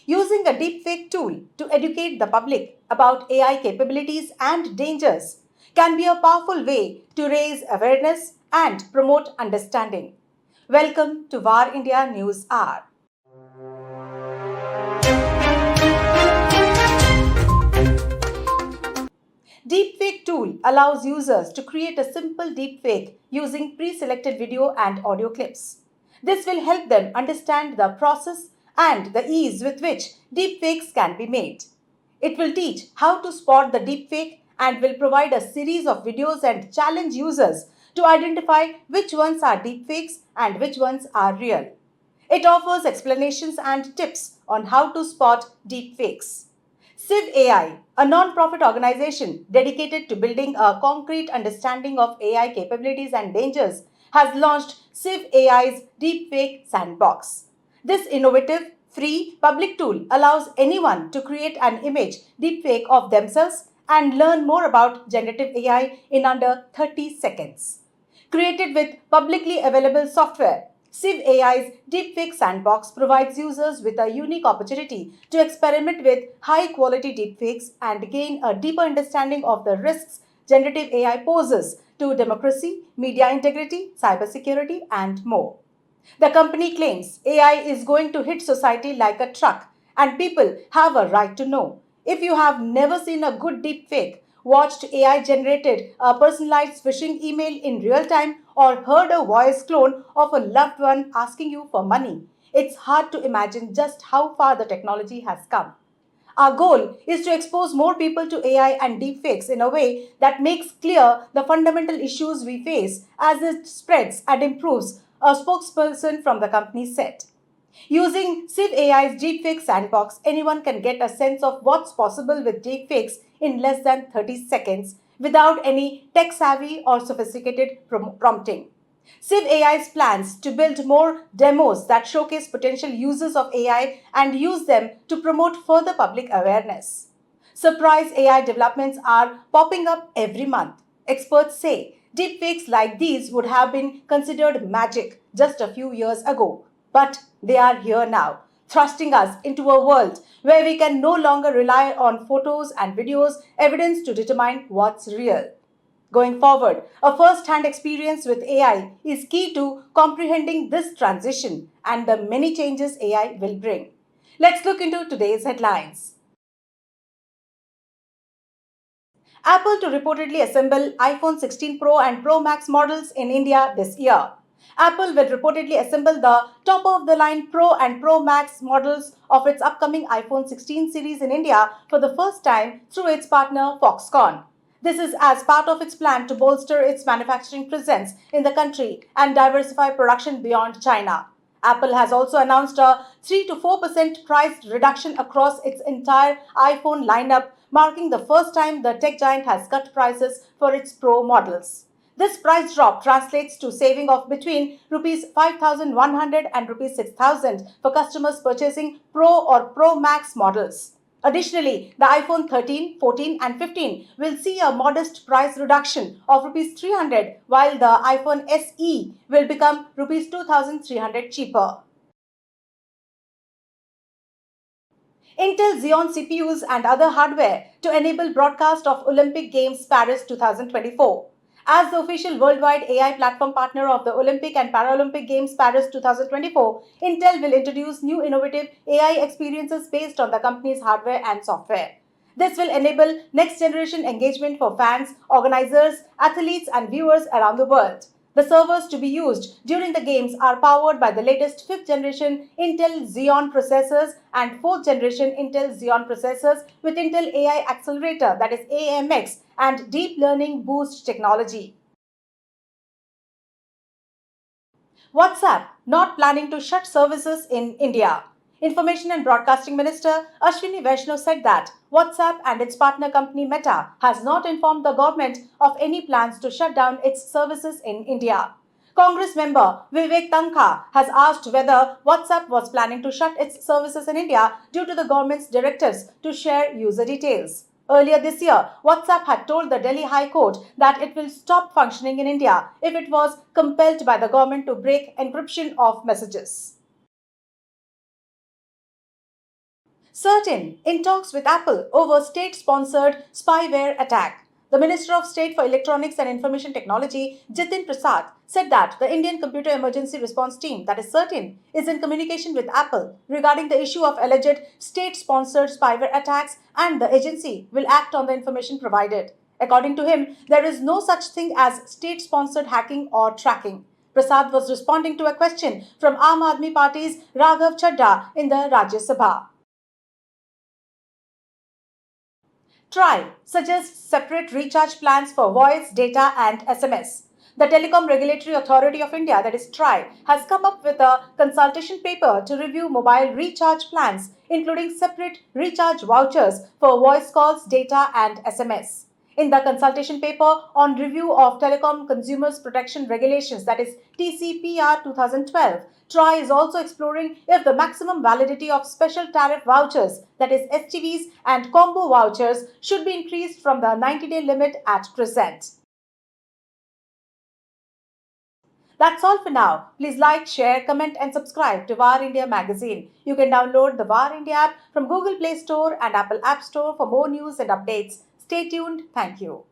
using a deepfake tool to educate the public about AI capabilities and dangers can be a powerful way to raise awareness and promote understanding. Welcome to VAR India News Hour. Deepfake tool allows users to create a simple deepfake using pre-selected video and audio clips. This will help them understand the process and the ease with which deepfakes can be made. It will teach how to spot the deepfake and will provide a series of videos and challenge users to identify which ones are deepfakes and which ones are real. It offers explanations and tips on how to spot deepfakes. Civ AI, a non-profit organization dedicated to building a concrete understanding of AI capabilities and dangers, has launched Civ AI's Deepfake Sandbox. This innovative, free public tool allows anyone to create an image deepfake of themselves and learn more about generative AI in under 30 seconds. Created with publicly available software, Civ AI's Deepfake Sandbox provides users with a unique opportunity to experiment with high quality deepfakes and gain a deeper understanding of the risks generative AI poses to democracy, media integrity, cybersecurity, and more. The company claims AI is going to hit society like a truck, and people have a right to know. If you have never seen a good deep fake, watched AI generated a personalized phishing email in real time, or heard a voice clone of a loved one asking you for money, it's hard to imagine just how far the technology has come. Our goal is to expose more people to AI and deepfakes in a way that makes clear the fundamental issues we face as it spreads and improves, a spokesperson from the company said. Using Civ AI's Deepfake Sandbox, anyone can get a sense of what's possible with deepfakes in less than 30 seconds without any tech savvy or sophisticated prompting. Civ AI's plans to build more demos that showcase potential users of AI and use them to promote further public awareness. Surprise AI developments are popping up every month. Experts say deepfakes like these would have been considered magic just a few years ago, but they are here now, thrusting us into a world where we can no longer rely on photos and videos evidence to determine what's real. Going forward, a first hand experience with AI is key to comprehending this transition and the many changes AI will bring. Let's look into today's headlines. Apple to reportedly assemble iPhone 16 Pro and Pro Max models in India this year. Apple will reportedly assemble the top of the line Pro and Pro Max models of its upcoming iPhone 16 series in India for the first time through its partner Foxconn. This is as part of its plan to bolster its manufacturing presence in the country and diversify production beyond China. Apple has also announced a 3 to 4% price reduction across its entire iPhone lineup, marking the first time the tech giant has cut prices for its Pro models. This price drop translates to saving of between rupees 5,100 and rupees 6,000 for customers purchasing Pro or Pro Max models. Additionally, the iPhone 13, 14 and 15 will see a modest price reduction of rupees 300 while the iPhone SE will become rupees 2,300 cheaper. Intel Xeon CPUs and other hardware to enable broadcast of Olympic Games Paris 2024. As the official worldwide AI platform partner of the Olympic and Paralympic Games Paris 2024, Intel will introduce new innovative AI experiences based on the company's hardware and software. This will enable next generation engagement for fans, organizers, athletes, and viewers around the world. The servers to be used during the games are powered by the latest 5th generation Intel Xeon processors and 4th generation Intel Xeon processors with Intel AI Accelerator, that is AMX, and Deep Learning Boost technology. WhatsApp not planning to shut services in India. Information and Broadcasting Minister Ashwini Vaishnaw said that WhatsApp and its partner company Meta has not informed the government of any plans to shut down its services in India. Congress member Vivek Tankha has asked whether WhatsApp was planning to shut its services in India due to the government's directives to share user details. Earlier this year, WhatsApp had told the Delhi High Court that it will stop functioning in India if it was compelled by the government to break encryption of messages. Certain in talks with Apple over state-sponsored spyware attack. The Minister of State for Electronics and Information Technology, Jitin Prasad, said that the Indian Computer Emergency Response Team, that is CERTIN, is in communication with Apple regarding the issue of alleged state-sponsored spyware attacks, and the agency will act on the information provided. According to him, there is no such thing as state-sponsored hacking or tracking. Prasad was responding to a question from Aam Aadmi Party's Raghav Chadha in the Rajya Sabha. TRAI suggests separate recharge plans for voice, data, and SMS. The Telecom Regulatory Authority of India, that is TRAI, has come up with a consultation paper to review mobile recharge plans, including separate recharge vouchers for voice calls, data, and SMS. In the consultation paper on review of Telecom Consumers Protection Regulations, that is TCPR 2012, TRAI is also exploring if the maximum validity of special tariff vouchers, that is STVs, and combo vouchers should be increased from the 90-day limit at present. That's all for now. Please like, share, comment, and subscribe to VAR India magazine. You can download the VAR India app from Google Play Store and Apple App Store for more news and updates. Stay tuned. Thank you.